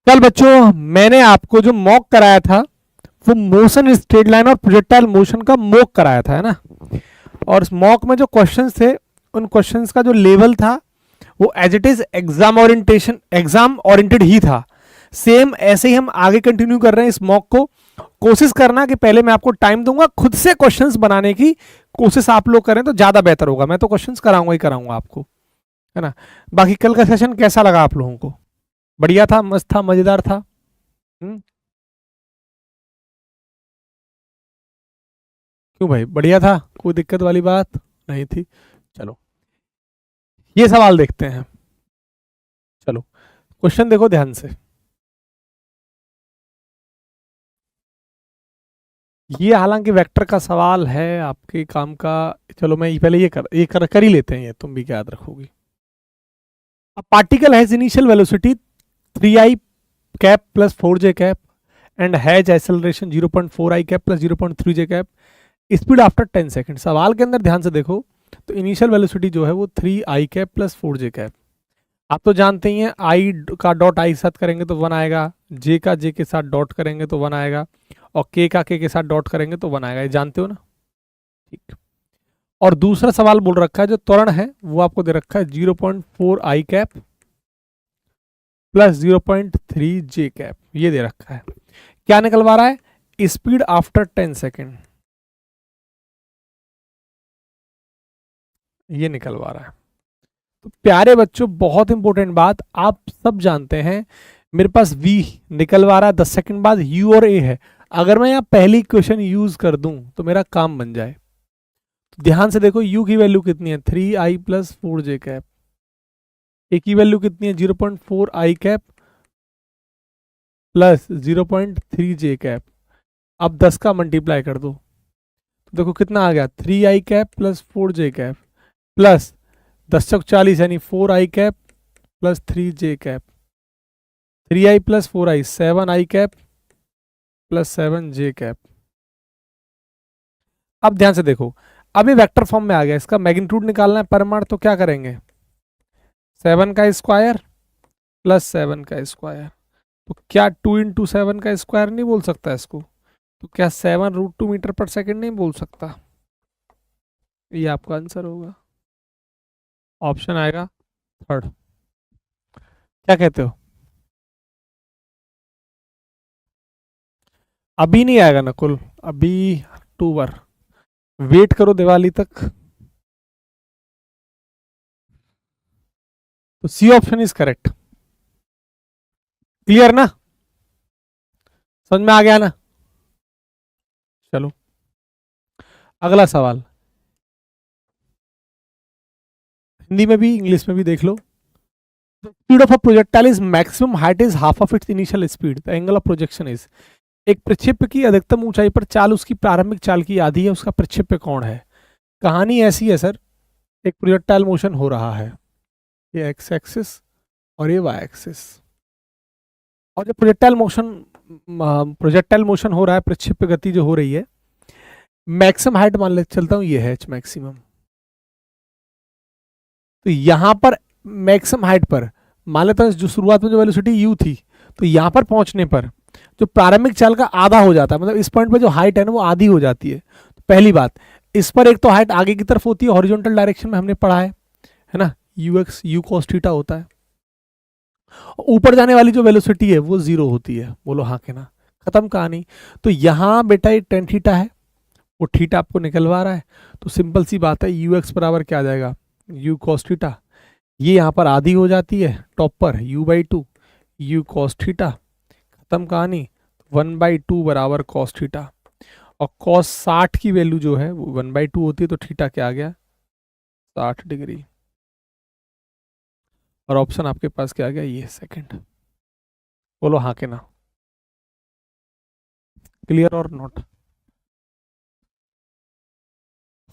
कल बच्चों मैंने आपको जो मॉक कराया था वो मोशन स्ट्रेट लाइन और प्रोजेक्टाइल मोशन का मॉक कराया था, है ना। और मॉक में जो क्वेश्चंस थे उन क्वेश्चंस का जो लेवल था वो as it is exam oriented ही था। सेम ऐसे ही हम आगे कंटिन्यू कर रहे हैं इस मॉक को। कोशिश करना कि पहले मैं आपको टाइम दूंगा, खुद से क्वेश्चंस बनाने की कोशिश आप लोग करें तो ज्यादा बेहतर होगा। मैं तो क्वेश्चंस कराऊंगा ही कराऊंगा आपको, है ना। बाकी कल का सेशन कैसा लगा आप लोगों को? बढ़िया था, मस्त था, मजेदार था? हम्म? क्यों भाई, बढ़िया था, कोई दिक्कत वाली बात नहीं थी? चलो ये सवाल देखते हैं। चलो क्वेश्चन देखो ध्यान से। ये हालांकि वेक्टर का सवाल है आपके काम का। चलो मैं पहले ये कर ही लेते हैं, ये तुम भी क्या याद रखोगी। A particle has initial velocity 3i cap plus 4j cap and has acceleration 0.4i cap plus 0.3j cap, speed after 10 second. सवाल के अंदर ध्यान से देखो तो इनिशियल वेलोसिटी जो है वो 3i cap plus 4j cap. आप तो जानते ही हैं, आई का डॉट आई के साथ करेंगे तो 1 आएगा, जे का जे के साथ डॉट करेंगे तो 1 आएगा, और के का के साथ डॉट करेंगे तो 1 आएगा। ये जानते हो ना? ठीक। और दूसरा सवाल बोल रखा है जो त्वरण है वो आपको दे रखा है 0.4i कैप प्लस 0.3 जे कैप, ये दे रखा है। क्या निकलवा रहा है? स्पीड आफ्टर 10 सेकेंड, ये निकलवा रहा है। तो प्यारे बच्चों बहुत इंपॉर्टेंट बात, आप सब जानते हैं मेरे पास v निकलवा रहा है 10 सेकंड बाद, u और a है। अगर मैं यहाँ पहली क्वेश्चन यूज कर दूं तो मेरा काम बन जाए। तो ध्यान से देखो u की वैल्यू कितनी है 3i plus 4j cap, a की वैल्यू कितनी है 0.4i cap plus 0.3j cap. अब 10 का मल्टीप्लाई कर दो तो देखो कितना आ गया 3i cap plus 4j cap plus 10 चौक 40 यानी 4i cap plus 3j cap, 3i plus 4i 7i cap plus 7j cap. अब ध्यान से देखो, अब ये वेक्टर फॉर्म में आ गया, इसका मैग्नीट्यूड निकालना है परिमाण, तो क्या करेंगे 7 का स्क्वायर प्लस 7 का स्क्वायर। तो क्या 2 इंटू 7 का स्क्वायर नहीं बोल सकता इसको? तो क्या 7√2 मीटर पर सेकेंड नहीं बोल सकता? ये आपका आंसर होगा, ऑप्शन आएगा थर्ड। क्या कहते हो? अभी नहीं आएगा नकुल, अभी अक्टूबर, वेट करो दिवाली तक। तो C option is correct. Clear ना? समझ में आ गया ना? चलो अगला सवाल, हिंदी में भी इंग्लिश में भी देख लो। Speed of a projectile is maximum height is half of its initial speed, the angle of projection is. एक प्रक्षेप्य की अधिकतम ऊंचाई पर चाल उसकी प्रारंभिक चाल की आधी है, उसका प्रक्षेप्य कोण है। कहानी ऐसी है सर, एक प्रोजेक्टाइल मोशन हो रहा है, ये एक्स एक्सिस और ये वाई एक्सिस, और जो प्रोजेक्टाइल मोशन हो रहा है, प्रक्षेप्य गति जो हो रही है, मैक्सिमम हाइट मान ले चलता हूं ये है एच मैक्सिमम। तो यहां पर मैक्सिमम हाइट पर मान लेता हूं जो शुरुआत में जो वेलोसिटी यू थी, तो यहां पर पहुंचने पर जो प्रारंभिक चाल का आधा हो जाता है, मतलब इस पॉइंट पर जो हाइट है ना वो आधी हो जाती है। तो पहली बात, इस पर एक तो हाइट आगे की तरफ होती है, हॉरिजॉन्टल डायरेक्शन में हमने पढ़ा है ना, you x you cos theta होता है। ऊपर जाने वाली जो वेलोसिटी है वो जीरो होती है। बोलो हाँ के ना? खत्म कहानी। तो यहाँ बेटा ये टेन थीटा है, वो थीटा आपको निकलवा रहा है, तो सिंपल सी बात है यू एक्स बराबर क्या आ जाएगा यू कॉस थीटा। ये यहाँ पर आधी हो जाती है टॉप पर u/2 यू कॉस थीटा, खत्म कहानी। 1/2 बराबर कॉस थीटा, और कॉस 60 की वैल्यू जो है वो 1/2 होती है, तो थीटा क्या आ गया 60 डिग्री। और ऑप्शन आपके पास क्या आ गया ये सेकंड। बोलो हाँ के ना? क्लियर और नॉट?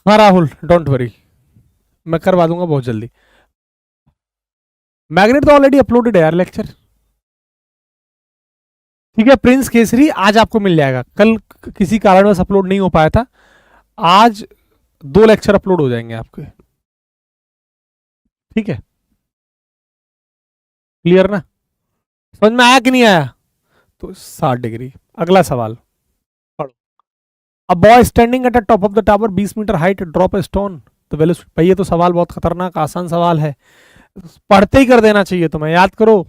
हाँ राहुल डोंट वरी, मैं करवा दूंगा बहुत जल्दी। मैग्नेट तो ऑलरेडी अपलोडेड है यार लेक्चर। ठीक है प्रिंस केसरी, आज आपको मिल जाएगा, कल किसी कारणवश अपलोड नहीं हो पाया था, आज 2 लेक्चर अपलोड हो जाएंगे आपके। ठीक है, क्लियर ना? समझ में आया कि नहीं आया? तो 60 डिग्री। अगला सवाल पढ़ो। A boy standing at the top of the tower, 20 metre height, drop a stone. तो वेलोसिटी, भाई ये तो सवाल बहुत खतरनाक आसान सवाल है, पढ़ते ही कर देना चाहिए तुम्हें। याद करो,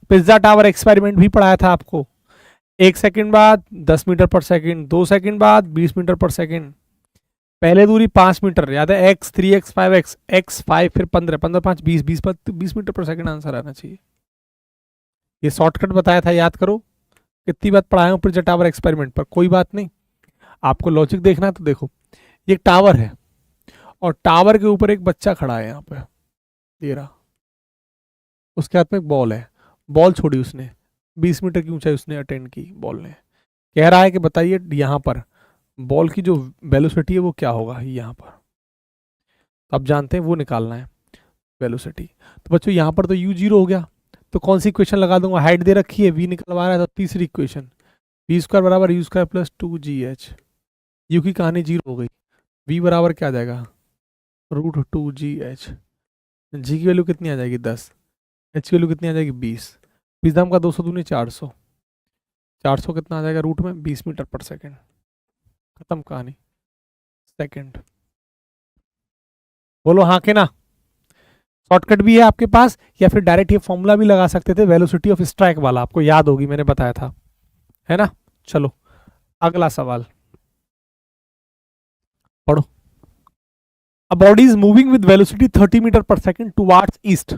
पिज्जा टावर एक्सपेरिमेंट भी पढ़ाया था आपको। 1 सेकंड बाद 10 मीटर पर सेकंड, 2 सेकंड बाद 20 मीटर पर सेकंड, पहले दूरी 5 मीटर, याद है, x 3x 5x, x 5 फिर 15, 15 5 20, 20 मीटर पर सेकंड आंसर आना चाहिए। ये शॉर्टकट बताया था, याद करो। कितनी बात पढ़ाया हूँ पिज्जा टावर एक्सपेरिमेंट पर, कोई बात नहीं। आपको लॉजिक देखना है तो देखो, ये टावर है और टावर के ऊपर एक बच्चा खड़ा है यहाँ पे, ये रहा, उसके हाथ में एक बॉल है, बॉल छोड़ी उसने, 20 मीटर की ऊंचाई उसने अटेंड की बॉल ने। कह रहा है कि बताइए यहाँ पर बॉल की जो वेलोसिटी है वो क्या होगा यहाँ पर। अब जानते हैं वो निकालना है वेलोसिटी। तो बच्चों यहाँ पर तो u 0 हो गया, तो कौन सी इक्वेशन लगा दूंगा, हाइट दे रखी है, v निकलवा रहा है, तो तीसरी इक्वेशन v स्क्वायर बराबर u square plus 2gh। u की कहानी 0 हो गई, v बराबर क्या आ जाएगा, √2gh। g की वैल्यू कितनी आ जाएगी 10, h की वैल्यू कितनी आ जाएगी 20, 20 दाम का 200 दूनी 400, 400 कितना आ जाएगा रूट में 20 मीटर पर सेकंड। खत्म कहानी। सेकंड बोलो हाँ के ना। शॉर्टकट भी है आपके पास, या फिर डायरेक्ट ये फॉर्मूला भी लगा सकते थे, वेलोसिटी ऑफ स्ट्राइक वाला, आपको याद होगी मैंने बताया था, है ना। चलो अगला सवाल पढ़ो। A body is moving with velocity 30 metre per second towards east.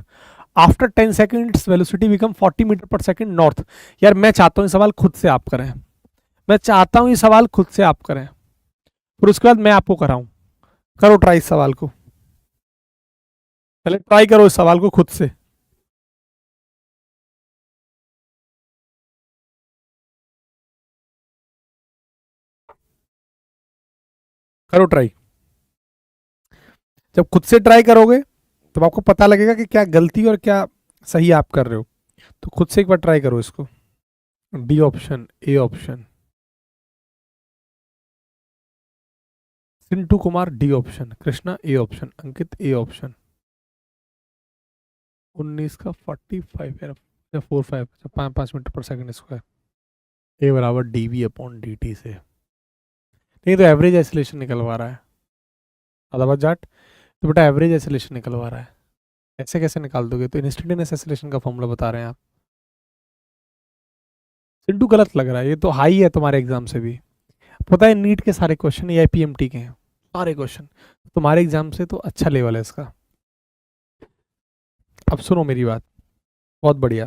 After 10 seconds velocity become 40 metre per second north. यार मैं चाहता हूँ ये सवाल खुद से आप करें, मैं चाहता हूँ ये सवाल खुद से आप करें, फिर उसके बाद मैं आपको कराऊं। करो ट्राई इस सवाल को, पहले ट्राई करो इस सवाल को खुद से। करो ट्राई। जब खुद से ट्राई करोगे तब आपको पता लगेगा कि क्या गलती और क्या सही आप कर रहे हो। तो खुद से एक बार ट्राई करो इसको। D option, A option, Sintu Kumar D option, Krishna A option, Ankit A option. 19 का 45 या 45, 5 metre per second square, a बराबर d v upon d t से। नहीं तो एवरेज आइसोलेशन निकलवा रहा है अदाबाद जाट, तो बेटा एवरेज आइसोलेशन निकलवा रहा है, ऐसे कैसे निकाल दोगे? तो इंस्टेंटेनियस आइसोलेशन का फॉर्मूला बता रहे हैं आप। सिंटू गलत लग रहा है, ये तो हाई है तुम्हारे एग्जाम से भी। पता है नीट के सारे क्वेश्चन या पीएमटी के हैं, सारे क्वेश्चन तुम्हारे एग्जाम से तो अच्छा लेवल है इसका। अब सुनो मेरी बात, बहुत बढ़िया।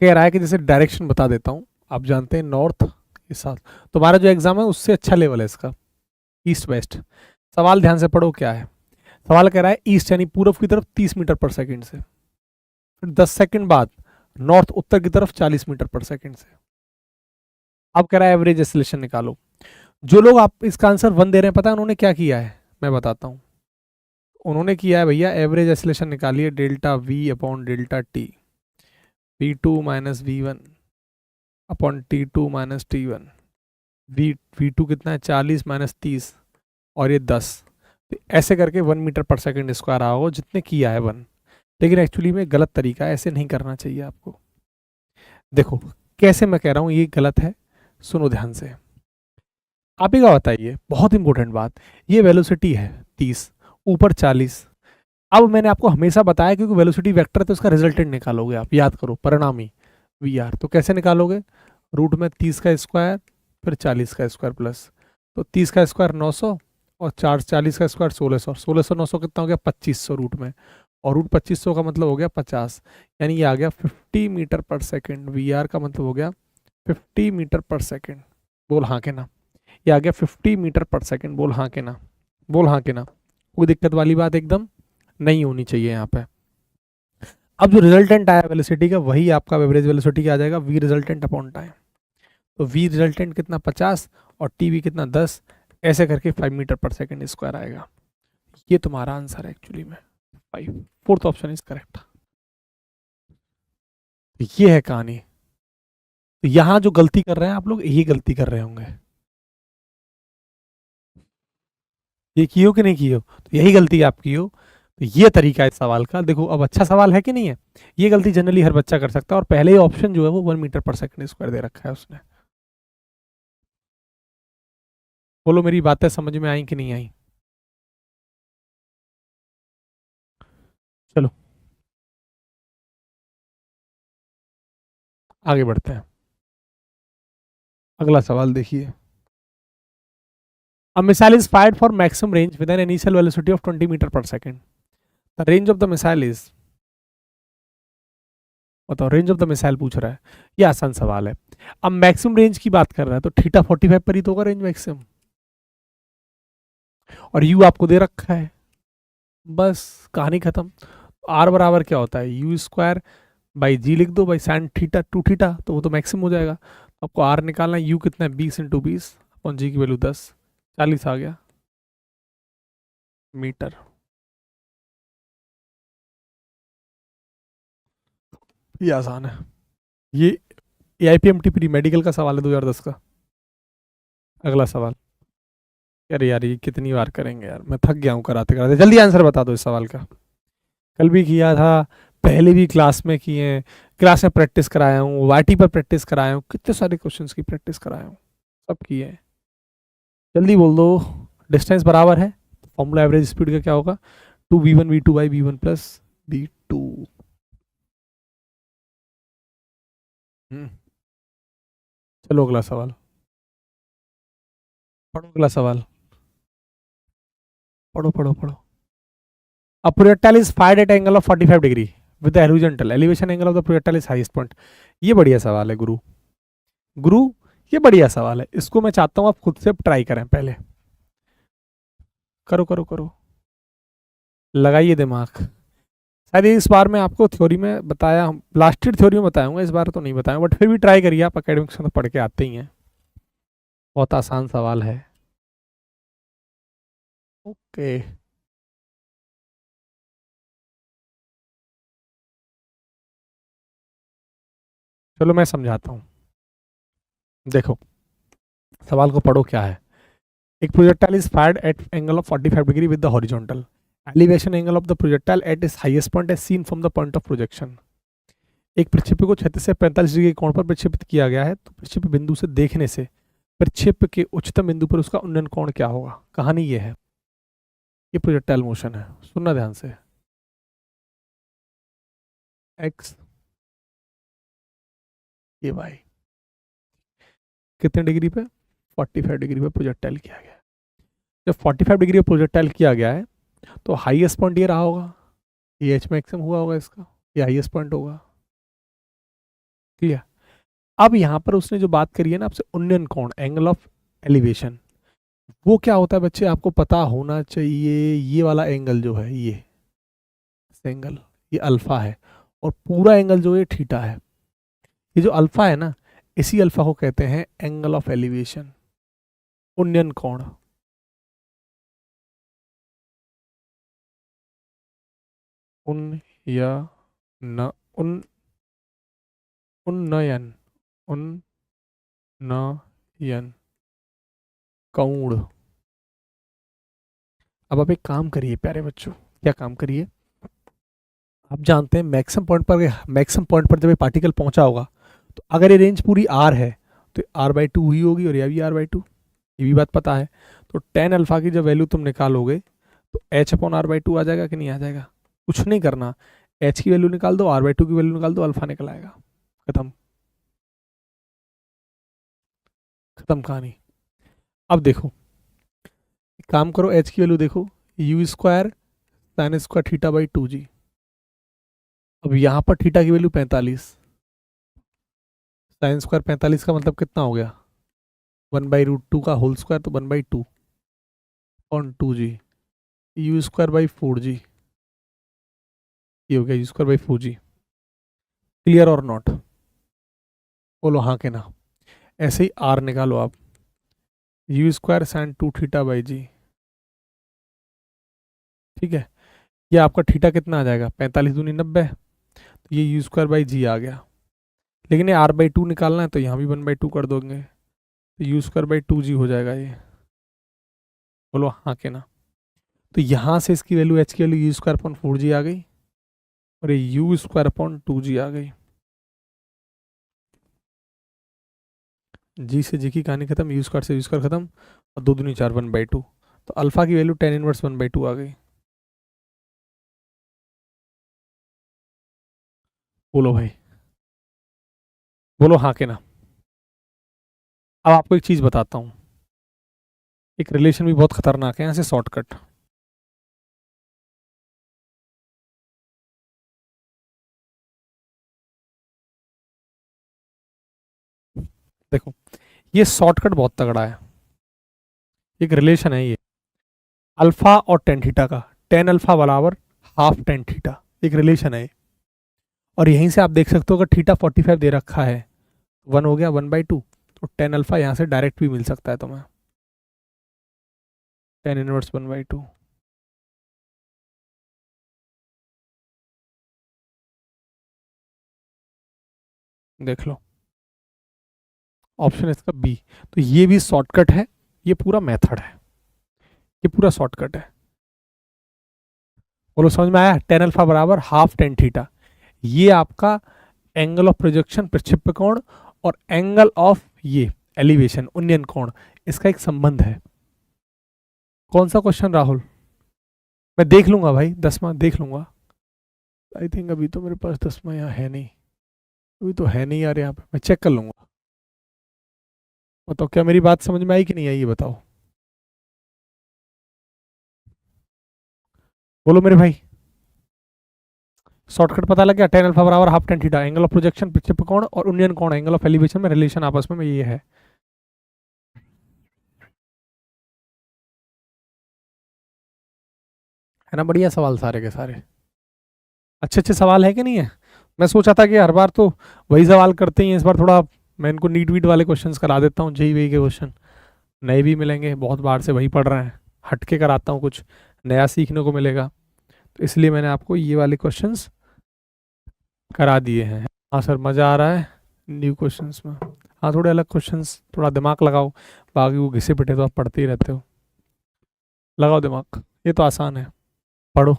कह रहा है कि जैसे डायरेक्शन बता देता हूँ, आप जानते हैं नॉर्थ के साथ, तुम्हारा जो एग्जाम है उससे अच्छा लेवल है इसका, ईस्ट वेस्ट। सवाल ध्यान से पढ़ो क्या है। सवाल कह रहा है ईस्ट यानी पूर्व की तरफ 30 मीटर पर सेकंड से, फिर 10 सेकंड बाद नॉर्थ उत्तर की तरफ 40 मीटर पर सेकंड से। अब कह रहा है एवरेज एक्सेलेरेशन निकालो। जो लोग आप इसका आंसर 1 दे रहे हैं, पता है उन्होंने क्या किया है, मैं बताता हूँ। उन्होंने किया है भैया, एवरेज एक्सेलेरेशन निकालिए, delta we upon delta T, v2 minus v1 upon t2 minus t1। v2 कितना है 40 माइनस 30 और ये 10, तो ऐसे करके 1 मीटर पर सेकंड स्क्वायर आ हो, जितने किया है 1। लेकिन एक्चुअली में गलत तरीका है, ऐसे नहीं करना चाहिए आपको। देखो कैसे मैं कह रहा हूँ ये गलत है, सुनो ध्यान से। आप ही का बताइए, बहुत इंपॉर्टेंट बात, ये वेलोसिटी है 30, ऊपर 40। अब मैंने आपको हमेशा बताया क्योंकि वेलोसिटी वेक्टर है तो उसका रिजल्टेंट निकालोगे आप, याद करो, परिणामी वी आर। तो कैसे निकालोगे, रूट में 30 का स्क्वायर फिर 40 का स्क्वायर प्लस, तो 30 का स्क्वायर 900 और 40 का स्क्वायर 1600, 1600 900 कितना हो गया 2500 रूट में, और रूट 2500 का मतलब हो गया 50, यानी ये आ गया 50 मीटर पर सेकेंड। वी आर का मतलब हो गया 50 मीटर पर सेकेंड। बोल हाँ के ना, ये आ गया 50 मीटर पर सेकेंड। बोल हाँ के ना, बोल हाँ के ना, कोई दिक्कत वाली बात एकदम नहीं होनी चाहिए यहाँ पे। अब जो रिजल्टेंट आया वेलोसिटी का वही आपका एवरेज वेलोसिटी का आ जाएगा, वी रिजल्टेंट अपॉन टाइम। तो वी रिजल्टेंट कितना 50 और टी वी कितना 10, ऐसे करके 5 मीटर पर सेकेंड स्क्वायर आएगा। ये तुम्हारा आंसर है एक्चुअली में 5, फोर्थ ऑप्शन इज करेक्ट। ये है कहानी। तो यहाँ जो गलती कर रहे हैं आप लोग, यही गलती कर रहे होंगे, ये की हो कि नहीं की हो, तो यही गलती आप की हो। तो ये तरीका है इस सवाल का। देखो अब अच्छा सवाल है कि नहीं है। ये गलती जनरली हर बच्चा कर सकता है, और पहले ही ऑप्शन जो है वो 1 मीटर/सेकंड स्क्वायर दे रखा है उसने। बोलो मेरी बातें समझ में आई कि नहीं आई। चलो आगे बढ़ते हैं। अगला सवाल देखिए। A missile is fired for maximum range with an initial velocity of 20 metre पर second. The range of the missile is, बताओ रेंज ऑफ द मिसाइल पूछ रहा है। ये आसान सवाल है। अब मैक्सिमम रेंज की बात कर रहा है तो थीटा 45 पर ही तो होगा रेंज मैक्सिमम, और यू आपको दे रखा है, बस कहानी खत्म। आर बराबर क्या होता है, यू स्क्वायर बाई जी लिख दो, बाई साइन थीटा 2 थीटा, तो वो तो मैक्सिमम हो जाएगा। आपको आर निकालना है, यू कितना है 20 × 20 और जी की वैल्यू 10, 40 आ गया मीटर। ये आसान है। ये AIPMT प्री मेडिकल का सवाल है 2010 का। अगला सवाल। अरे यार ये कितनी बार करेंगे यार, मैं थक गया हूँ कराते कराते। जल्दी आंसर बता दो इस सवाल का। कल भी किया था, पहले भी क्लास में किए हैं, क्लास में प्रैक्टिस कराया हूँ, वाईटी पर प्रैक्टिस कराया हूँ, कितने सारे क्वेश्चंस की प्रैक्टिस कराया हूँ, सब किए हैं। जल्दी बोल दो। डिस्टेंस बराबर है, फॉर्मूला एवरेज स्पीड का क्या होगा, 2v1v2/v1 प्लस v2। चलो अगला सवाल पढ़ो। अगला सवाल पढ़ो पढ़ो पढ़ो। A projectile is fired at angle of 45 degree with the horizontal elevation angle of the projectile is highest point। ये बढ़िया सवाल है गुरु, गुरु ये बढ़िया सवाल है। इसको मैं चाहता हूँ आप खुद से ट्राई करें, पहले करो करो करो, लगाइए दिमाग। शायद इस बार मैं आपको थ्योरी में बताया, लास्ट ईयर थ्योरी में बताऊंगा, इस बार तो नहीं बताया, बट फिर भी ट्राई करिए, आप एकेडमिक्स में तो पढ़ के आते ही हैं। बहुत आसान सवाल है। ओके चलो मैं समझाता हूँ। देखो सवाल को पढ़ो क्या है। एक projectile is fired at angle of 45 degree with the horizontal elevation angle of the projectile at is highest point as seen from the point of projection. एक प्रक्षेप्य को 36 से 45 डिग्री के कोण पर प्रक्षेपित किया गया है, तो प्रक्षेप्य बिंदु से देखने से प्रक्षेप्य के उच्चतम बिंदु पर उसका उन्नयन कोण क्या होगा। कहानी ये है, ये प्रोजेक्टाइल मोशन है, सुनना ध्यान से। एक्स ये वाई कितने डिग्री पे, 45 डिग्री पे प्रोजेक्टाइल किया गया है। जब 45 डिग्री पे प्रोजेक्टाइल किया गया है तो हाईएस्ट पॉइंट ये रहा होगा, ये एच मैक्सिमम हुआ होगा इसका, ये हाईएस्ट पॉइंट होगा। क्लियर। अब यहाँ पर उसने जो बात करी है ना आपसे, उन्नयन कोण एंगल ऑफ एलिवेशन, वो क्या होता है बच्चे आपको पता होना चाहिए। ये वाला एंगल जो है, ये एंगल ये अल्फा है, और पूरा एंगल जो ये थीटा है। ये जो अल्फा है ना, इसी अल्फा को कहते हैं एंगल ऑफ एलिवेशन, उन्नयन कोण। उन या न उन उन्नयन उन्नयन कोण। अब आप एक काम करिए प्यारे बच्चों, क्या काम करिए, आप जानते हैं मैक्सिमम पॉइंट पर जब ये पार्टिकल पहुंचा होगा, तो अगर ये रेंज पूरी आर है तो r/2 ही होगी, और यह भी r/2, ये भी बात पता है। तो tan अल्फा की जब वैल्यू तुम निकालोगे तो h/r/2 आ जाएगा कि नहीं आ जाएगा। कुछ नहीं करना, h की वैल्यू निकाल दो, r/2 की वैल्यू निकाल दो, अल्फा निकल आएगा। खत्म खत्म कहानी। अब देखो एक काम करो, h की वैल्यू देखो, u स्क्वायर साइन स्क्वायर थीटा/2g। अब यहाँ पर थीटा की वैल्यू 45, साइन स्क्वायर 45 का मतलब कितना हो गया, 1/√2 का होल स्क्वायर, तो 1/2 on 2g, you square by 4g, ये हो गया you square by 4g। Clear और नॉट, बोलो हाँ के ना। ऐसे ही आर निकालो आप, यू स्क्वायर साइन 2θ/g। ठीक है, ये आपका थीटा कितना आ जाएगा, 45 दूनी 90, तो ये यू स्क्वायर बाई जी आ गया। लेकिन ये r/2 निकालना है तो यहाँ भी 1/2 कर दोगे, तो यू स्क्वायर बाई 2g हो जाएगा ये। बोलो हाँ के ना। तो यहाँ से इसकी वैल्यू एच की value you square upon 4g आ गई और ये यू स्क्वायर अपॉन 2g आ गई। जी से जी की कहानी खत्म, यू स्क्वायर से यू स्क्वायर खत्म और 2 दूनी 4 1/2। तो अल्फा की वैल्यू 10 इनवर्स 1/2 आ गई। बोलो भाई, बोलो हाँ के ना। अब आपको एक चीज बताता हूँ, एक रिलेशन भी बहुत खतरनाक है, यहाँ से शॉर्टकट। देखो ये शॉर्टकट बहुत तगड़ा है, एक रिलेशन है ये अल्फा और टेन थीटा का, टेन अल्फा बराबर हाफ टेन थीटा, एक रिलेशन है। और यहीं से आप देख सकते हो अगर थीटा 45 दे रखा है, 1 हो गया 1/2, तो टेन अल्फा यहाँ से डायरेक्ट भी मिल सकता है तुम्हें, टेन इनवर्स 1/2। देख लो ऑप्शन इसका बी। तो ये भी शॉर्टकट है, ये पूरा मेथड है, ये पूरा शॉर्टकट है। बोलो समझ में आया? टेन अल्फा बराबर हाफ टेन थीटा, ये आपका एंगल ऑफ प्रोजेक्शन प्रक्षेप्य कोण और एंगल ऑफ ये एलिवेशन उन्नयन कोण, इसका एक संबंध है। कौन सा क्वेश्चन राहुल? मैं देख लूंगा भाई, 10वां देख लूंगा। आई थिंक अभी तो मेरे पास 10वां यहाँ है नहीं, अभी तो है नहीं यार यहाँ पे, मैं चेक कर लूंगा। बताओ क्या मेरी बात समझ में आई कि नहीं आई, ये बताओ। बोलो मेरे भाई, शॉर्टकट पता लग गया? टेन अल्फा बराबर half tan theta, angle of projection प्रक्षेप्य कोण और उन्नयन कोण एंगल ऑफ एलिवेशन में रिलेशन आपस में ये है। है ना बढ़िया सवाल सारे के सारे, अच्छे अच्छे सवाल है कि नहीं है? मैं सोचा था कि हर बार तो वही सवाल करते ही हैं, इस बार थोड़ा मैं इनको नीट वीट वाले क्वेश्चंस करा देता हूँ, जेई वेई के क्वेश्चन नए भी मिलेंगे, बहुत बार से वही पढ़ रहे हैं, हटके कराता हूँ, कुछ नया सीखने को मिलेगा, तो इसलिए मैंने आपको ये वाले क्वेश्चंस करा दिए हैं। हाँ सर मज़ा आ रहा है न्यू क्वेश्चंस में, हाँ थोड़े अलग क्वेश्चंस, थोड़ा दिमाग लगाओ, बाकी वो घिसे पिटे तो आप पढ़ते ही रहते हो, लगाओ दिमाग, ये तो आसान है, पढ़ो।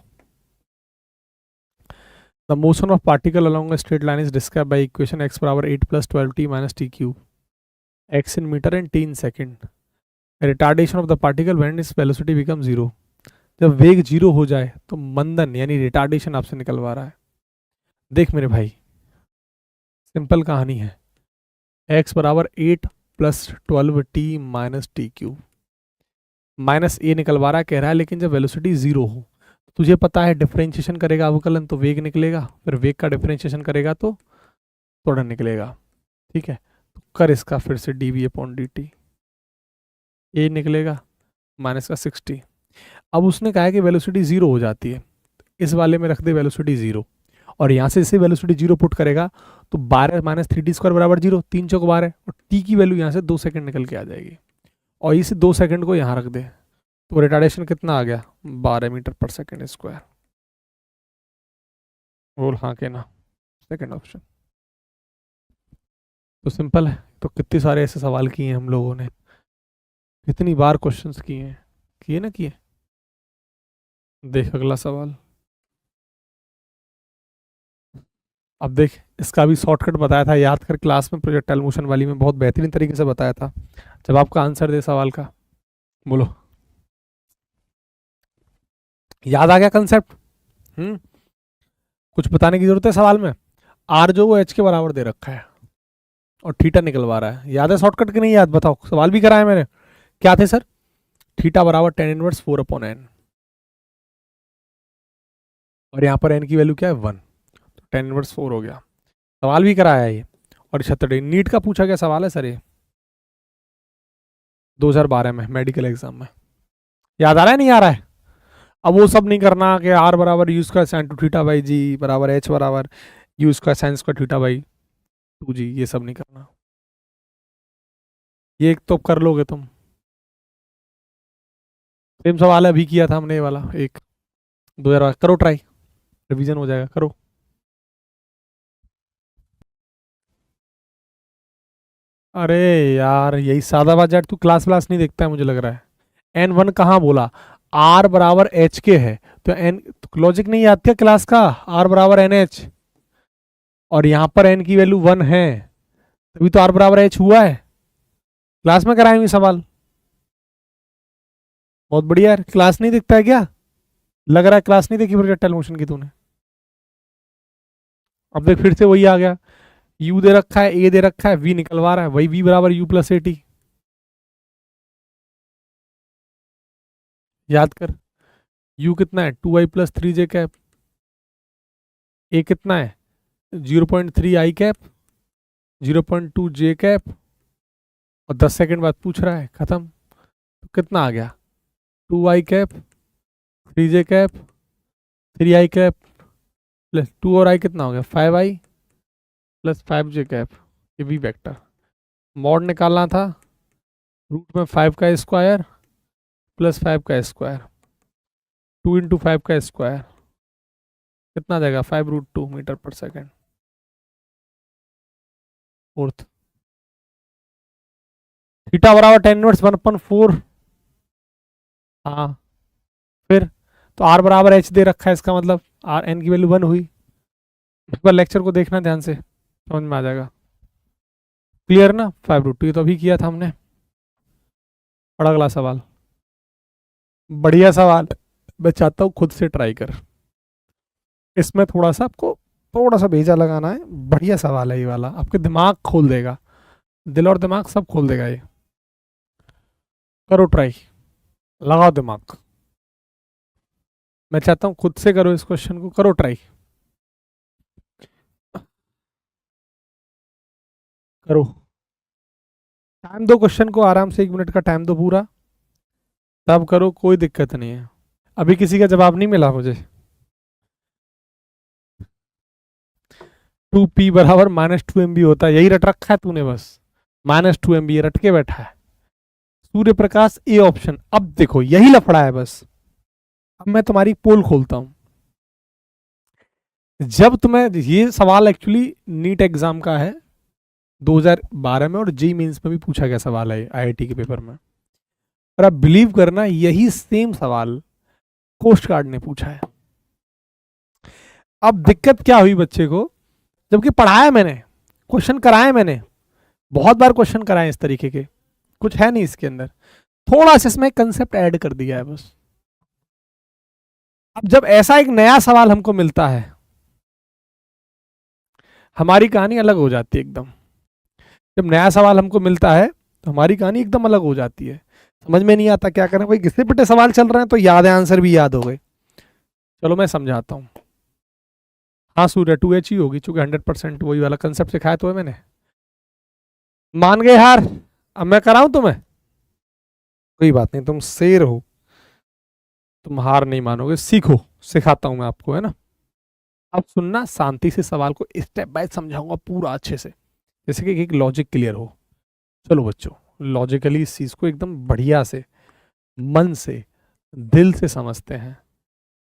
The motion of particle along a straight line is described by equation x बराबर 8 plus 12t minus t cube, x in meter and t in second. Retardation of the particle when its velocity becomes 0. जब वेग 0 हो जाए तो मंदन यानी retardation आपसे निकलवा रहा है। देख मेरे भाई सिंपल कहानी है, x बराबर 8 plus 12t minus t cube, minus a निकलवा रहा है, कह रहा है लेकिन जब वेलोसिटी 0 हो, तुझे पता है डिफरेंशिएशन करेगा अवकलन तो वेग निकलेगा, फिर वेग का डिफरेंशिएशन करेगा तो त्वरण निकलेगा, ठीक है? तो कर इसका फिर से d v upon d t, a निकलेगा माइनस का 60। अब उसने कहा है कि वेलोसिटी 0 हो जाती है, इस वाले में रख दे वेलोसिटी 0 और यहाँ से इसे वेलोसिटी 0 पुट करेगा तो 12 माइनस 3t स्क्वायर बराबर 0, 3 चौक 12 और टी की वैल्यू यहाँ से 2 सेकंड निकल के आ जाएगी और इसे 2 सेकंड को यहाँ रख दे तो रिटार्डेशन कितना आ गया 12 मीटर पर सेकंड स्क्वायर। बोल हाँ के ना, सेकंड ऑप्शन। तो सिंपल है, तो कितने सारे ऐसे सवाल किए हैं हम लोगों ने, कितनी बार क्वेश्चंस किए हैं, किए ना किए। देख अगला सवाल, अब देख इसका भी शॉर्टकट बताया था, याद कर क्लास में प्रोजेक्टाइल मोशन वाली में बहुत बेहतरीन तरीके से बताया था। जब आपका आंसर दे सवाल का, बोलो याद आ गया कंसेप्ट? कुछ बताने की जरूरत है सवाल में? आर जो वो एच के बराबर दे रखा है और थीटा निकलवा रहा है, याद है शॉर्टकट की नहीं याद? बताओ, सवाल भी कराया मैंने, क्या थे सर? थीटा बराबर टेन इनवर्स 4 अपॉन एन और यहाँ पर एन की वैल्यू क्या है 1, तो टेन इनवर्स 4 हो गया, सवाल भी कराया है ये। और 76 नीट का पूछा गया सवाल है सर ये, 2012 में मेडिकल एग्जाम में, याद आ रहा है नहीं आ रहा है? अब वो सब नहीं करना कि आर बराबर u square sine two theta by g बराबर एच बराबर u square sine square theta by 2g, ये सब नहीं करना, ये एक तो कर लोगे तुम। सेम सवाल है अभी किया था हमने ये वाला एक 2000, करो ट्राई, रिवीजन हो जाएगा, करो। अरे यार यही सादा बात, तू क्लास व्लास नहीं देखता है मुझे लग रहा है। N1 कहाँ बोला? आर बराबर एच के है तो एन, लॉजिक नहीं याद क्या क्लास का, आर बराबर एन एच, और यहां पर एन की वैल्यू 1 है, तभी तो आर बराबर एच हुआ है। क्लास में कराएंगे सवाल, बहुत बढ़िया यार। क्लास नहीं दिखता है क्या, लग रहा है क्लास नहीं देखी प्रोजेक्टाइल मोशन की तूने। अब देख फिर से वही आ गया, u दे रखा है, a दे रखा है, v निकलवा रहा है, वही v बराबर u प्लस ए टी। याद कर, u कितना है 2i plus 3j cap, a कितना है 0.3 i कैप, 0.2 j कैप, और 10 सेकंड बाद पूछ रहा है, खत्म। तो कितना आ गया 2i cap, 3j cap, 3i cap plus 2 और i कितना हो गया 5i प्लस 5j कैप, ये v वेक्टर। मॉड निकालना था, रूट में 5 का स्क्वायर प्लस 5 का स्क्वायर, 2 इंटू 5 का स्क्वायर कितना देगा 5√2 मीटर पर सेकेंड। फोर्थ थीटा बराबर tan इनवर्स 1/4। हाँ फिर तो r बराबर h दे रखा है, इसका मतलब r n की वैल्यू 1 हुई। इस बार लेक्चर को देखना ध्यान से, समझ में आ जाएगा। क्लियर ना, 5√2 ये तो अभी किया था हमने। और अगला सवाल, बढ़िया सवाल, मैं चाहता हूँ खुद से ट्राई कर, इसमें थोड़ा सा आपको थोड़ा सा भेजा लगाना है। बढ़िया सवाल है ये वाला, आपके दिमाग खोल देगा, दिल और दिमाग सब खोल देगा ये। करो ट्राई, लगाओ दिमाग, मैं चाहता हूँ खुद से करो इस क्वेश्चन को, करो ट्राई करो। टाइम दो क्वेश्चन को आराम से, 1 मिनट का टाइम दो पूरा, तब करो, कोई दिक्कत नहीं है। अभी किसी का जवाब नहीं मिला मुझे। 2p बराबर -2mb होता है, यही रट रखा है तूने बस, -2mb रट के बैठा है। Surya Prakash A option. अब देखो यही लफड़ा है बस। अब मैं तुम्हारी पोल खोलता हूं, जब तुम्हें ये सवाल एक्चुअली नीट एग्जाम का है 2012 में, और जेई मेंस में भी पूछा गया सवाल है आईआईटी के पेपर में, और आप बिलीव करना यही सेम सवाल कोस्ट गार्ड ने पूछा है। अब दिक्कत क्या हुई बच्चे को, जबकि पढ़ाया मैंने, क्वेश्चन कराए मैंने, बहुत बार क्वेश्चन कराए इस तरीके के, कुछ है नहीं इसके अंदर, थोड़ा सा इसमें कंसेप्ट ऐड कर दिया है बस। अब जब ऐसा एक नया सवाल हमको मिलता है, हमारी कहानी अलग हो जाती है एकदम। जब नया सवाल हमको मिलता है तो हमारी कहानी एकदम अलग हो जाती है, समझ में नहीं आता क्या करें भाई, घिसे पिटे सवाल चल रहे हैं तो याद है, आंसर भी याद हो गए। चलो मैं समझाता हूँ। हाँ सूर्य 2h ही होगी, चूंकि 100% वही वाला कंसेप्ट सिखाया तो है मैंने। मान गए हार, अब मैं कराऊं तुम्हें, कोई बात नहीं, तुम शेर हो, तुम हार नहीं मानोगे, सीखो, सिखाता हूं मैं आपको, है ना। अब सुनना शांति से, सवाल को स्टेप बाय समझाऊंगा पूरा अच्छे से, जैसे कि एक लॉजिक क्लियर हो। चलो बच्चों, लॉजिकली इस चीज को एकदम बढ़िया से, मन से, दिल से समझते हैं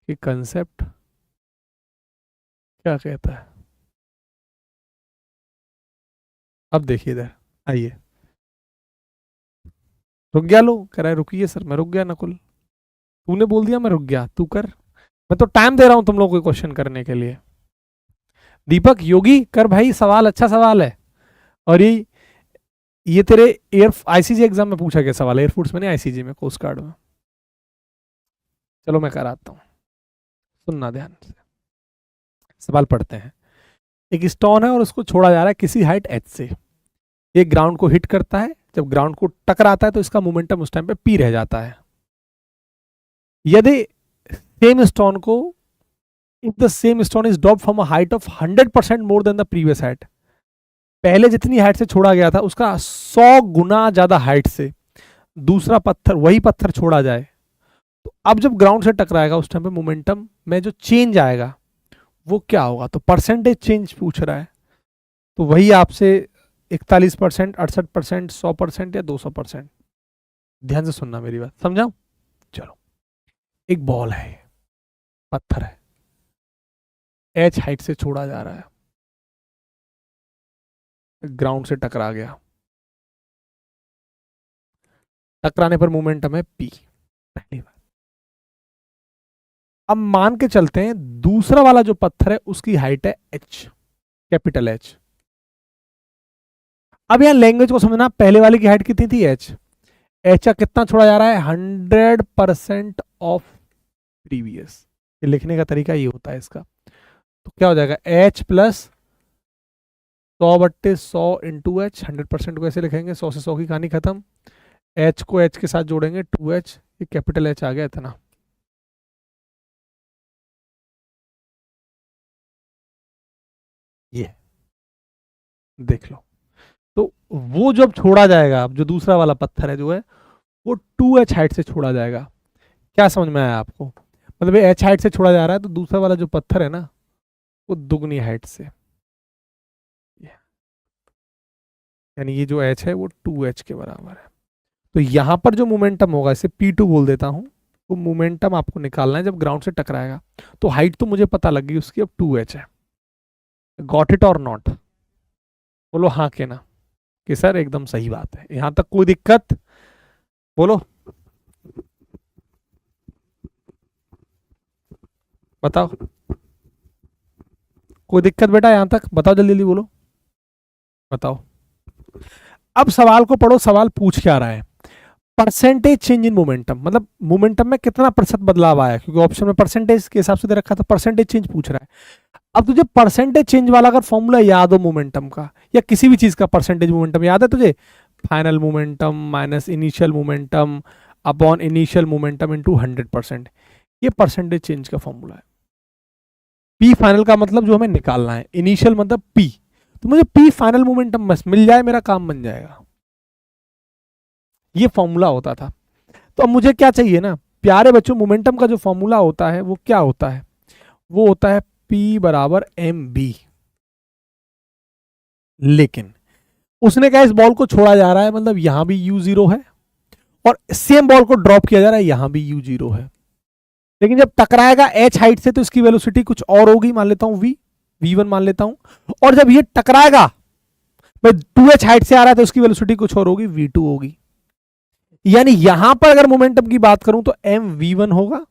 कि कंसेप्ट क्या कहता है। अब देखिए इधर, आइए। रुक गया, लो कह रहा है रुकिए सर, मैं रुक गया नकुल, तूने बोल दिया मैं रुक गया, तू कर, मैं तो टाइम दे रहा हूं तुम लोगों को क्वेश्चन करने के लिए। दीपक योगी कर भाई, सवाल अच्छा सवाल है। और ये तेरे एयर आईसीजी एग्जाम में पूछा गया सवाल, एयरफोर्स में नहीं, आईसीजी में, कोस्ट गार्ड में। चलो मैं कराता हूँ, सुनना ध्यान से, सवाल पढ़ते हैं। एक स्टोन है और उसको छोड़ा जा रहा है किसी हाइट h से, ये ग्राउंड को हिट करता है, जब ग्राउंड को टकराता है तो इसका मोमेंटम उस टाइम पे p रह जाता है। यदि सेम स्टोन को, if the same stone is drop from a height of 100% more than the previous height, पहले जितनी हाइट से छोड़ा गया था उसका 100 गुना ज्यादा हाइट से दूसरा पत्थर, वही पत्थर छोड़ा जाए, तो अब जब ग्राउंड से टकराएगा उस टाइम पे मोमेंटम में जो चेंज आएगा वो क्या होगा। तो परसेंटेज चेंज पूछ रहा है, तो वही आपसे 41%, 68%, 100% या 200%। ध्यान से सुनना मेरी बात, समझाऊं। चलो, एक बॉल है, पत्थर है, h हाइट से छोड़ा जा रहा है, ग्राउंड से टकरा गया, टकराने पर मोमेंटम है p, पहली बात। अब मान के चलते हैं दूसरा वाला जो पत्थर है उसकी हाइट है h, कैपिटल H। अब यहां लैंग्वेज को समझना, पहले वाले की हाइट कितनी थी h, h का कितना छोड़ा जा रहा है 100% ऑफ प्रीवियस। लिखने का तरीका ये होता है इसका, तो क्या हो जाएगा h प्लस 100/100 इंटू एच। 100% को ऐसे लिखेंगे, 100 से 100 की कहानी खत्म, h को h के साथ जोड़ेंगे 2h, ये कैपिटल H आ गया इतना। ये देख लो, तो वो जब छोड़ा जाएगा, अब जो दूसरा वाला पत्थर है जो है वो 2h हाइट से छोड़ा जाएगा। क्या समझ में आया आपको? मतलब ये h हाइट से छोड़ा जा रहा है, तो दूसरा वाला जो पत्थर है ना वो दुगनी हाइट से, यानी ये जो h है वो 2h के बराबर है। तो यहां पर जो मोमेंटम होगा, इसे P2 बोल देता हूं, वो मोमेंटम आपको निकालना है जब ग्राउंड से टकराएगा। तो हाइट तो मुझे पता लग गई उसकी, अब 2h है। गॉट इट और नॉट? बोलो हाँ के ना कि सर एकदम सही बात है, यहां तक कोई दिक्कत? बोलो, बताओ, कोई दिक्कत बेटा यहां तक? बताओ जल्दी जल्दी बोलो, बताओ। अब सवाल को पढ़ो, सवाल पूछ क्या रहा है, परसेंटेज चेंज इन मोमेंटम, मतलब मोमेंटम में कितना प्रतिशत बदलाव आया, क्योंकि ऑप्शन में परसेंटेज के हिसाब से दे रखा, तो परसेंटेज चेंज पूछ रहा है। अब तुझे परसेंटेज चेंज वाला अगर फॉर्मूला याद हो मोमेंटम का, या किसी भी चीज का परसेंटेज मोमेंटम याद है तुझे, final momentum minus initial momentum upon initial momentum into 100%, ये परसेंटेज चेंज का फॉर्मूला है। पी फाइनल का मतलब जो हमें निकालना है, इनिशियल मतलब पी, तो मुझे पी फाइनल मोमेंटम बस मिल जाए, मेरा काम बन जाएगा। ये फॉर्मूला होता था। तो अब मुझे क्या चाहिए ना प्यारे बच्चों, मोमेंटम का जो फॉर्मूला होता है वो क्या होता है, वो होता है P बराबर mb। लेकिन उसने कहा इस बॉल को छोड़ा जा रहा है, मतलब यहां भी u0 है, और सेम बॉल को ड्रॉप किया जा रहा है, यहां भी u0 है। लेकिन जब टकराएगा h हाइट से तो इसकी वेलोसिटी कुछ और होगी, मान लेता हूं v1 मान लेता हूं, और जब ये टकराएगा भाई 2h हाइट से आ रहा है तो उसकी वेलोसिटी कुछ और होगी, v2 होगी। यानी यहां पर अगर मोमेंटम की बात करूं तो mv1 होगा,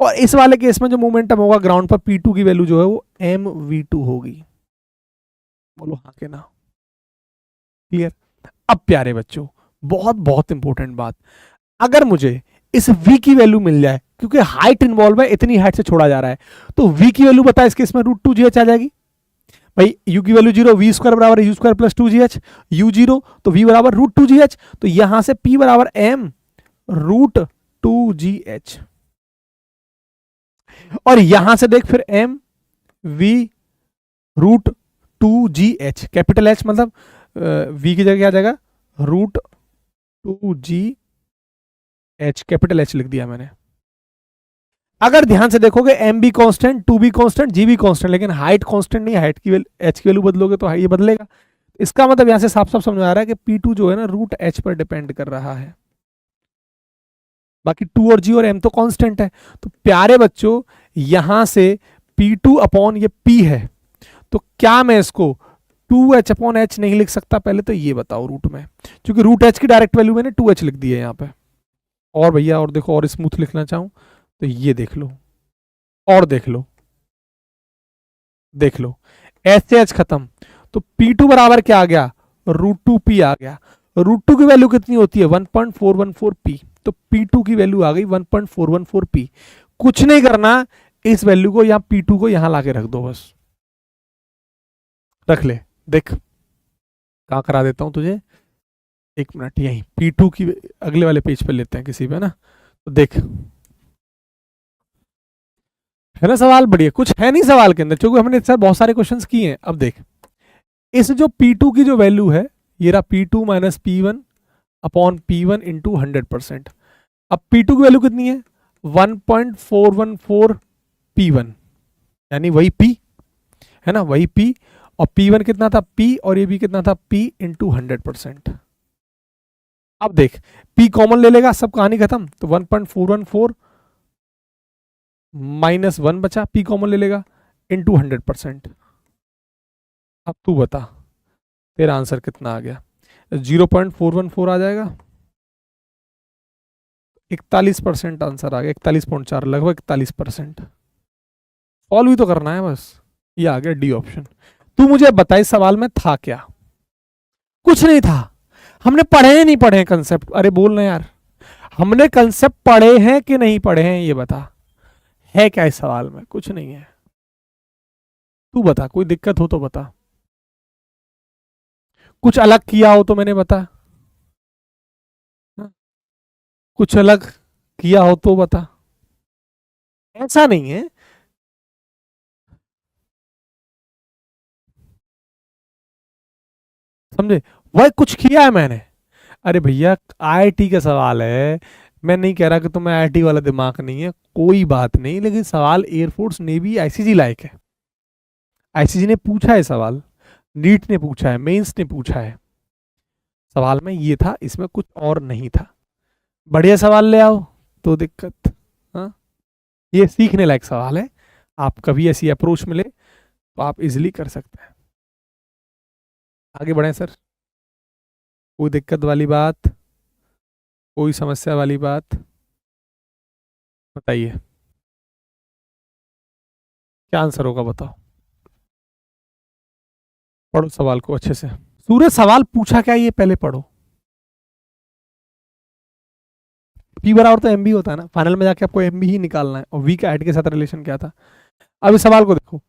और इस वाले केस में जो मोमेंटम होगा ग्राउंड पर P2 की वैल्यू जो है वो mv2 होगी। बोलो हाँ के ना? क्लियर? अब प्यारे बच्चों, बहुत बहुत इंपॉर्टेंट बात, अगर मुझे इस v की वैल्यू मिल जाए, क्योंकि हाइट इन्वॉल्व है, इतनी हाइट से छोड़ा जा रहा है, तो v की वैल्यू बता, इसके इसमें √2gh आ जाएगी। भाई u की वैल्यू 0, v स्क्वायर बराबर u square plus 2gh, u0 तो v बराबर √2gh, तो यहां से p बराबर m √2gh, और यहां से देख फिर m v √2gh, capital h मतलब v की जगह क्या आ जाएगा √2gh, कैपिटल h लिख दिया मैंने। अगर ध्यान से देखोगे m be constant, to be constant, g be constant, लेकिन हाइट कॉन्स्टेंट नहीं, हाइट की एच की वैल्यू बदलोगे तो ये बदलेगा। इसका मतलब यहां से साफ साफ समझ आ रहा है कि P2 जो है ना √h पर डिपेंड कर रहा है, बाकी 2 और g और m तो कांस्टेंट है। तो प्यारे बच्चों यहां से P2 अपॉन ये P है, तो क्या मैं इसको 2h अपॉन h नहीं लिख सकता? पहले तो ये बताओ रूट में, क्योंकि √h की डायरेक्ट वैल्यू मैंने 2h लिख दी है यहाँ पे। और भैया और देखो, और स्मूथ लिखना चाहूं तो ये देख लो, और देख लो, देख लो एच से एच खत्म, तो P2 बराबर क्या आ गया √2p आ गया। √2 की वैल्यू कितनी होती है 1.414p, तो P2 की वैल्यू आ गई 1.414p। कुछ नहीं करना, इस वैल्यू को यहां P2 को यहां लाके रख दो, बस रख ले। देख कहां करा देता हूं तुझे, एक मिनट, यहीं P2 की अगले वाले पेज पे लेते हैं किसी पे ना, तो देख है ना सवाल, बढ़िया कुछ है नहीं सवाल के अंदर, क्योंकि हमने सर बहुत सारे क्वेश्चंस किए हैं। अब देख इस जो P2 की जो वैल्यू है, ये रहा P2 minus P1 upon P1 into 100%। अब P2 की वैल्यू कितनी है 1.414 P1, यानी वही P है ना, वही P, और P1 कितना था P, और ये भी कितना था P इंटू 100%। अब देख P कॉमन ले लेगा, सब कहानी खत्म, तो 1.414 माइनस 1 बचा, P कॉमन ले लेगा इंटू 100%। अब तू बता तेरा आंसर कितना आ गया, 0.414 आ जाएगा। 41% आंसर आ गया, 41.4, लगभग 41%। सॉल्व भी तो करना है बस। ये आ गया डी ऑप्शन। तू मुझे बताइए सवाल में था क्या? कुछ नहीं था। हमने पढ़े हैं नहीं पढ़े हैं कंसेप्ट? अरे बोल ना यार, हमने कंसेप्ट पढ़े हैं कि नहीं पढ़े हैं ये बता। है क्या इस सवाल में? कुछ नहीं है। तू बता, कोई दिक्कत हो तो बता, कुछ अलग किया हो तो मैंने बता, कुछ अलग किया हो तो बता। ऐसा नहीं है। समझे? वह कुछ किया है मैंने। अरे भैया आईआईटी का सवाल है, मैं नहीं कह रहा कि तुम्हें आईआईटी वाला दिमाग नहीं है, कोई बात नहीं, लेकिन सवाल एयरफोर्स नेवी आईसीजी लायक है। आईसीजी ने पूछा है सवाल, नीट ने पूछा है, मेंस ने पूछा है। सवाल में ये था, इसमें कुछ और नहीं था। बढ़िया सवाल ले आओ तो दिक्कत। हाँ, ये सीखने लायक सवाल है। आप कभी ऐसी अप्रोच मिले तो आप इजिली कर सकते हैं। आगे बढ़े सर। कोई दिक्कत वाली बात, कोई समस्या वाली बात बताइए। क्या आंसर होगा बताओ। पढ़ो सवाल को अच्छे से। सूर्य सवाल पूछा क्या ये पहले पढ़ो। पी बराबर तो एम बी होता है ना, फाइनल में जाके आपको एम बी ही निकालना है, और वी का हेड के साथ रिलेशन क्या था। अब इस सवाल को देखो।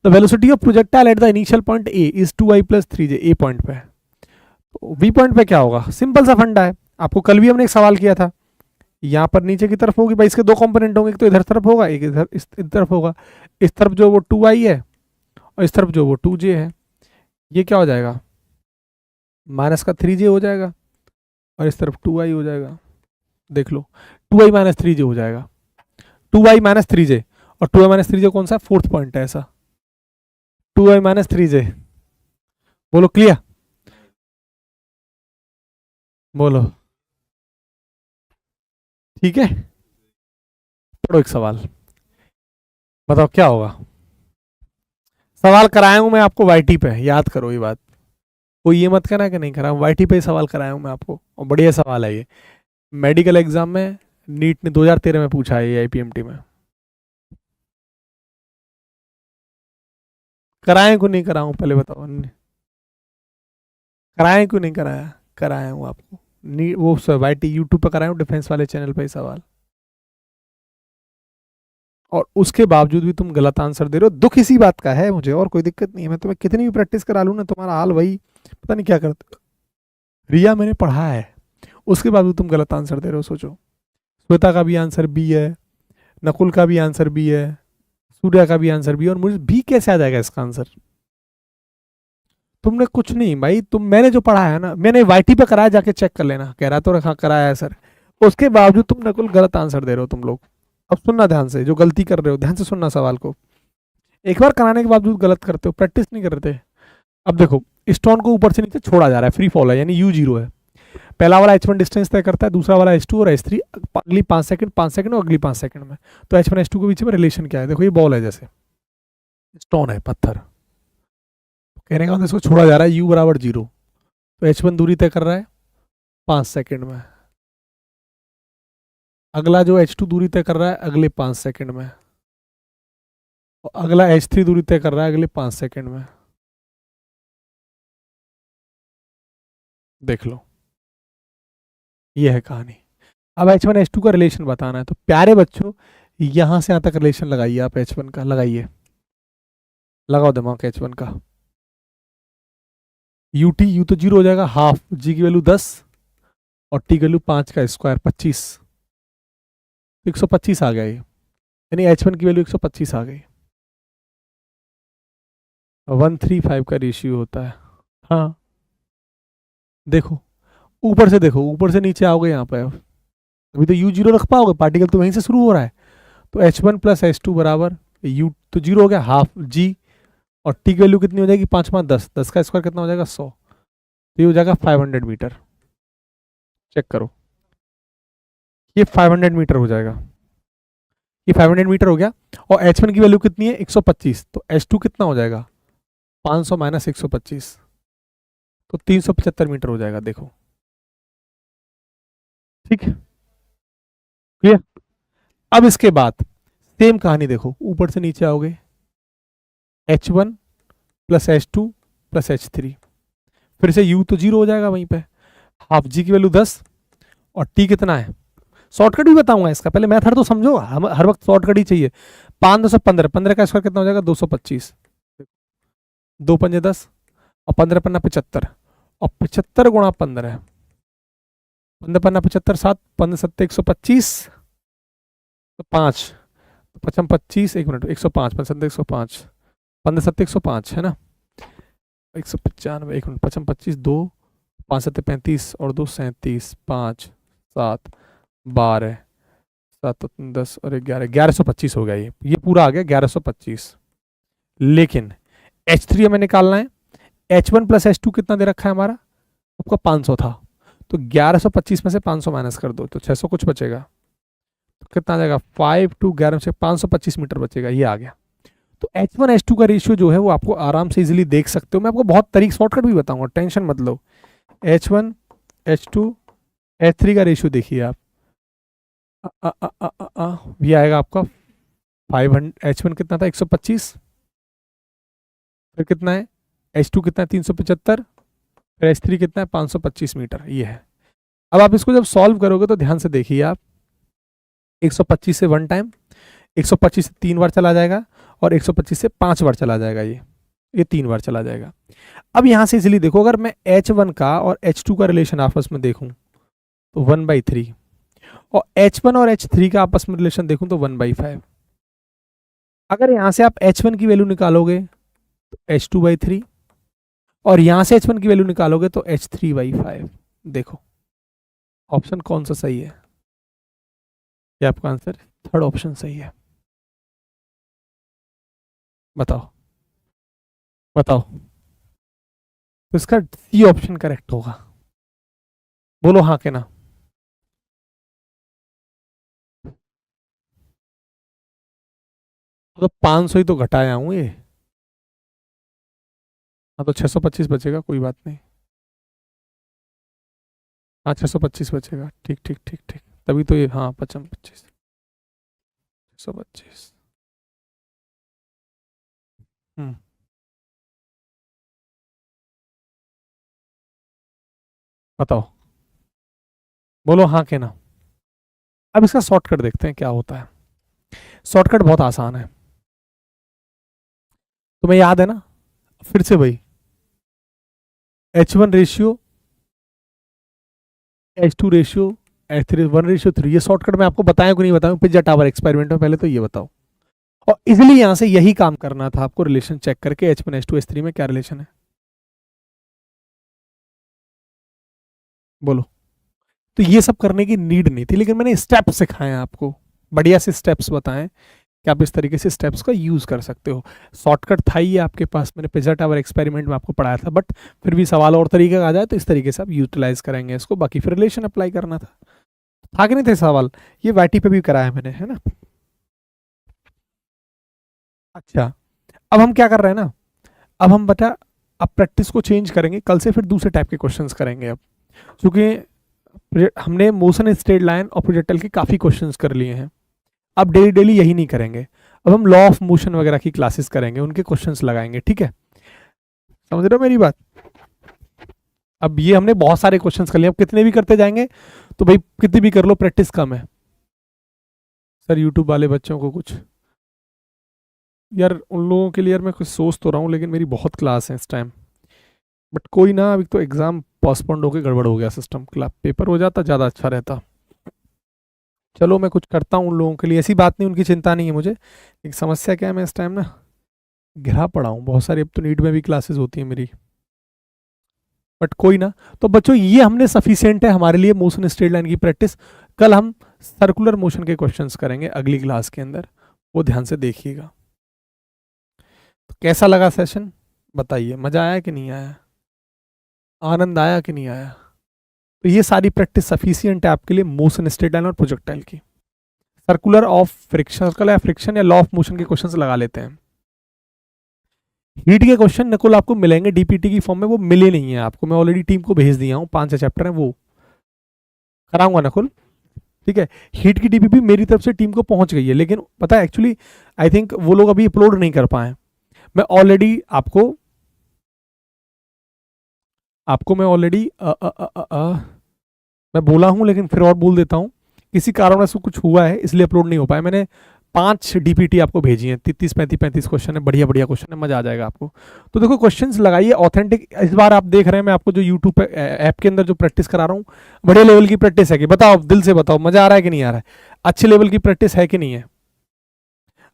The velocity of projectile at the initial point A is 2i plus 3j। A point पे है तो वी पॉइंट पे क्या होगा? सिंपल सा फंडा है, आपको कल भी हमने एक सवाल किया था। यहाँ पर नीचे की तरफ होगी भाई, इसके दो कंपोनेंट होंगे, एक तो इधर तरफ होगा, एक इधर इस तरफ होगा। इस तरफ जो वो 2i है, और इस तरफ जो वो 2j है। ये क्या हो जाएगा? माइनस का 3j हो जाएगा, और इस तरफ 2i हो जाएगा। देख लो, 2i माइनस 3j हो जाएगा। 2i माइनस 3j, और 2i माइनस 3j कौन सा? फोर्थ पॉइंट है ऐसा। 2i माइनस 3j, बोलो क्लियर? बोलो ठीक है। पढ़ो एक सवाल, बताओ क्या होगा। सवाल कराया हूं मैं आपको वाईटी पे, याद करो ये बात। कोई ये मत कहना कि नहीं करा, वाईटी पे सवाल कराया हूं मैं आपको, और बढ़िया सवाल है ये। मेडिकल एग्जाम में नीट ने 2013 में पूछा है ये आईपीएमटी में। कराए को नहीं कराऊं पहले बताओ। कराए को नहीं कराया? कराया हूं आपको। वो वाईटी यूट्यूब पे कराया हूं, डिफेंस वाले चैनल पे सवाल। और उसके बावजूद भी तुम गलत आंसर दे रहे हो। दुख इसी बात का है मुझे, और कोई दिक्कत नहीं है। मैं तुम्हें कितनी भी प्रैक्टिस करा लूँ ना, तुम्हारा हाल वही, पता नहीं क्या करते हो। रिया मैंने पढ़ा है, उसके बाद भी तुम गलत आंसर दे रहे हो। सोचो, श्वेता का भी आंसर बी है, नकुल का भी आंसर बी है, सूर्या का भी आंसर बी है, और मुझे बी कैसे आ जाएगा इसका आंसर? तुमने कुछ नहीं भाई, तुम, मैंने जो पढ़ा है ना, मैंने वाईटी पे कराया, जाके चेक कर लेना, कह रहा तो रखा कराया है सर। उसके बावजूद तुम नकुल गलत आंसर दे रहे हो तुम लोग। अब सुनना ध्यान से, जो गलती कर रहे हो ध्यान से सुनना सवाल को। एक बार कराने के बावजूद गलत करते हो, प्रैक्टिस नहीं कर रहे थे। अब देखो, स्टोन को ऊपर से नीचे छोड़ा जा रहा है, फ्री फॉल है, यानी u0 है। पहला वाला h1 डिस्टेंस तय करता है, दूसरा वाला h2 और h3 अगली 5 सेकंड, 5 सेकंड और अगली 5 सेकंड में। तो h1 h2 के बीच में रिलेशन क्या है? देखो ये बॉल है, जैसे स्टोन है, पत्थर। कहने का मतलब इसको छोड़ा जा रहा है u बराबर 0, तो h1 दूरी तय कर रहा है 5 सेकंड में, अगला जो h2 दूरी तय कर रहा है अगले 5 सेकंड में, और अगला h3 दूरी तय कर रहा है अगले 5 सेकंड में। देख लो, ये है कहानी। अब H1 H2 का रिलेशन बताना है, तो प्यारे बच्चों यहां से यहां तक रिलेशन लगाइए आप। H1 का लगाइए, लगाओ दिमाग H1 का। यू तो 0 हो जाएगा, हाफ जी की वैल्यू 10 और टी की वैल्यू 5 का स्क्वायर 25, 125 आ गया ये, यानी H1 की वैल्यू 125 आ गई। 135 का रेशियो होता है। हाँ देखो, ऊपर से देखो, ऊपर से नीचे आओगे यहाँ पे। अभी तो u0 रख पाओगे, पार्टिकल तो वहीं से शुरू हो रहा है। तो h1 प्लस h2 बराबर u तो 0 हो गया, हाफ g, और टी की वैल्यू कितनी हो जाएगी? 5 5 10, 10 का स्क्वायर कितना हो जाएगा? 100। तो ये हो जाएगा 500 मीटर। चेक करो, ये 500 मीटर हो जाएगा। ये 500 मीटर हो गया, और h1 की वैल्यू कितनी है? 125। तो h2 कितना हो जाएगा? 500 माइनस 125, तो 375 मीटर हो जाएगा। देखो ठीक है। क्लियर। अब इसके बाद सेम कहानी देखो, ऊपर से नीचे आओगे, H1 plus H2 plus H3, फिर से U तो 0 हो जाएगा वहीं पे, हाफ G की वैल्यू 10 और T कितना है, शॉर्टकट भी बताऊंगा इसका, पहले मेथड तो समझो, हम हर वक्त शॉर्टकट ही चाहिए। 5 2 15, 15 का स्क्वायर कितना हो जाएगा 225, 2 पंजे 10 और 15 पन्ना 75, और 75 गुणा 15, 15 पन्ना 75 7, 15 7 125, तो 5 पचम 25, 1 मिनट 105, 5 7 105, 15 7 105 है ना, 195, 1 मिनट 55 25 2, 5 7 35 और 2 37, 5 7 12 7 10 और 11, 1125 हो गया, ये पूरा आ गया 1125। लेकिन H3 हमें निकालना है, H1 प्लस H2 कितना दे रखा है हमारा, आपका 500 था, तो 1125 में से 500 माइनस कर दो तो 600 कुछ बचेगा, तो कितना आ जाएगा 5 टू 11 से 525 मीटर बचेगा, ये आ गया। तो H1 H2 का रेशियो जो है वो आपको आराम से इजीली देख सकते हो, मैं आपको बहुत तरीके शॉर्टकट भी बताऊंगा, टेंशन मत लो। H1 H2 H3 का रेशियो देखिए आप, ये आएगा आपका 500, H1 कितना था 125, फिर कितना है H2 कितना है 375, फिर H3 कितना है 525 मीटर, ये है। अब आप इसको जब सॉल्व करोगे तो ध्यान से देखिए आप, 125 से 1 टाइम, 125 से 3 बार चला जाएगा, और 125 से 5 बार चला जाएगा, ये 3 बार चला जाएगा। अब यहां से इजिली देखो, अगर मैं H1 का और H2 का रिलेशन आपस में देखूं तो 1/3, और H1 और H3 का आपस में रिलेशन देखूं तो 1/5। अगर यहां से आप H1 की वैल्यू निकालोगे तो H2/3, और यहां से H1 की वैल्यू निकालोगे तो H3/5। देखो ऑप्शन कौन सा सही है, ये आपका आंसर थर्ड ऑप्शन सही है, बताओ बताओ, तो इसका सी ऑप्शन करेक्ट होगा, बोलो हाँ के ना। तो 500 ही तो घटाया हूं ये, हाँ तो 625 बचेगा, कोई बात नहीं, हाँ 625 बचेगा, ठीक ठीक ठीक ठीक, तभी तो ये, हाँ 25 625। बताओ, बोलो हाँ के ना। अब इसका शॉर्टकट देखते हैं क्या होता है, शॉर्टकट बहुत आसान है, तुम्हें याद है ना, फिर से भाई H1 ratio, H2 ratio, H3 1/3, ये शॉर्टकट मैं आपको बताया कि नहीं बताऊं पिज्जा टावर एक्सपेरिमेंट में, पहले तो ये बताओ। और इजिली यहां से यही काम करना था आपको, रिलेशन चेक करके H1 H2 H3 में क्या रिलेशन है, बोलो। तो ये सब करने की नीड नहीं थी, लेकिन मैंने स्टेप्स सिखाए हैं आपको, बढ़िया से स्टेप्स बताएं कि आप इस तरीके से स्टेप्स का यूज कर सकते हो। शॉर्टकट था ही आपके पास, मैंने पिज्जा टावर एक्सपेरिमेंट में आपको पढ़ाया था, बट फिर भी सवाल और तरीके का आ जाए तो इस तरीके से आप यूटिलाइज करेंगे इसको, बाकी फिर रिलेशन अप्लाई करना था कि नहीं थे सवाल, ये वाईटी पे भी कराया मैंने, है ना। अच्छा, अब हम क्या कर रहे हैं ना, अब हम बता, अब प्रैक्टिस को चेंज करेंगे, कल से फिर दूसरे टाइप के क्वेश्चंस करेंगे अब, क्योंकि हमने मोशन स्ट्रेट लाइन और प्रोजेक्टाइल के काफ़ी क्वेश्चंस कर लिए हैं, अब डेली डेली यही नहीं करेंगे, अब हम लॉ ऑफ मोशन वगैरह की क्लासेस करेंगे, उनके क्वेश्चंस लगाएंगे, ठीक है, समझ रहे हो मेरी बात। अब ये हमने बहुत सारे क्वेश्चंस कर लिए, अब कितने भी करते जाएंगे तो भाई कितनी भी कर लो प्रैक्टिस कम है। सर यूट्यूब वाले बच्चों को कुछ, यार उन लोगों के लिए यार मैं कुछ सोच तो रहा हूँ, लेकिन मेरी बहुत क्लास है इस टाइम, बट कोई ना, अभी तो एग्जाम पोस्टपोन्ड होकर गड़बड़ हो गया सिस्टम, क्लास पेपर हो जाता ज़्यादा अच्छा रहता। चलो मैं कुछ करता हूँ उन लोगों के लिए, ऐसी बात नहीं, उनकी चिंता नहीं है मुझे, एक समस्या क्या है, मैं इस टाइम ना घिरा पड़ा हूँ बहुत सारी, अब तो नीट में भी क्लासेस होती है मेरी, बट कोई ना। तो बच्चों ये हमने सफिशिएंट है हमारे लिए मोशन स्ट्रेट लाइन की प्रैक्टिस, कल हम सर्कुलर मोशन के क्वेश्चंस करेंगे अगली क्लास के अंदर, वो ध्यान से देखिएगा। तो कैसा लगा सेशन बताइए, मजा आया कि नहीं आया, आनंद आया कि नहीं आया। तो ये सारी प्रैक्टिस सफिशिएंट है आपके लिए मोशन स्ट्रेट लाइन और प्रोजेक्टाइल की। सर्कुलर ऑफ फ्रिक्शन, सर्कल या फ्रिक्शन या लॉ ऑफ मोशन के क्वेश्चंस लगा लेते हैं। हीट के क्वेश्चन नकुल आपको मिलेंगे डीपीटी की फॉर्म में, वो मिले नहीं है आपको, मैं ऑलरेडी टीम को भेज दिया हूँ, 5 चैप्टर है वो कराऊंगा नकुल, ठीक है, हीट की डीपीपी मेरी तरफ से टीम को पहुंच गई है, लेकिन पता है एक्चुअली आई थिंक वो लोग अभी अपलोड नहीं कर पाए। मैं ऑलरेडी मैं बोला हूं, लेकिन फिर और बोल देता हूं, किसी कारण से कुछ हुआ है इसलिए अपलोड नहीं हो पाया। मैंने 5 डीपीटी आपको भेजी हैं, 33-35 क्वेश्चन है, बढ़िया बढ़िया क्वेश्चन है, मजा आ जाएगा आपको। तो देखो क्वेश्चंस लगाइए ऑथेंटिक। इस बार आप देख रहे हैं मैं आपको जो यूट्यूब पे ऐप के अंदर जो प्रैक्टिस करा रहा हूँ, बड़े लेवल की प्रैक्टिस है कि बताओ, दिल से बताओ, मजा आ रहा है कि नहीं आ रहा है, अच्छे लेवल की प्रैक्टिस है कि नहीं है।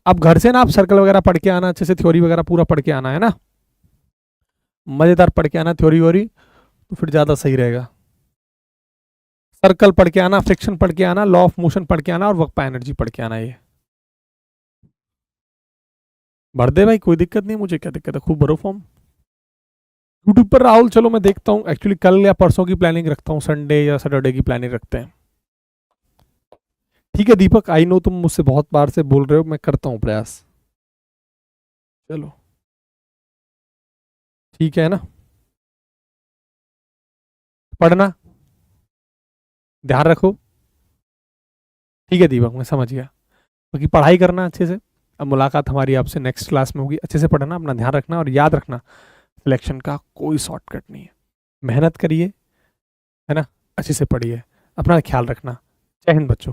अब घर से ना आप सर्कल वगैरह पढ़ के आना, अच्छे से थ्योरी वगैरह पूरा पढ़ के आना है ना, मजेदार पढ़ के आना थ्योरी व्योरी, तो फिर ज्यादा सही रहेगा। सर्कल पढ़ के आना, फ्रिक्शन पढ़ के आना, लॉ ऑफ मोशन पढ़ के आना और वर्क बाय एनर्जी पढ़ के आना। ये भर दे भाई, कोई दिक्कत नहीं, मुझे क्या दिक्कत है, खूब भरो फॉर्म यूट्यूब पर। राहुल चलो मैं देखता हूँ, एक्चुअली कल या परसों की प्लानिंग रखता हूँ, संडे या सैटरडे की प्लानिंग रखते हैं। ठीक है दीपक, आई नो तुम मुझसे बहुत बार से बोल रहे हो, मैं करता हूँ प्रयास। चलो ठीक है ना, पढ़ना ध्यान रखो। ठीक है दीपक, मैं समझ गया, बाकी पढ़ाई करना अच्छे से। अब मुलाकात हमारी आपसे नेक्स्ट क्लास में होगी, अच्छे से पढ़ना, अपना ध्यान रखना और याद रखना, सिलेक्शन का कोई शॉर्टकट नहीं है, मेहनत करिए, है ना, अच्छे से पढ़िए, अपना ख्याल रखना। जय हिंद बच्चों।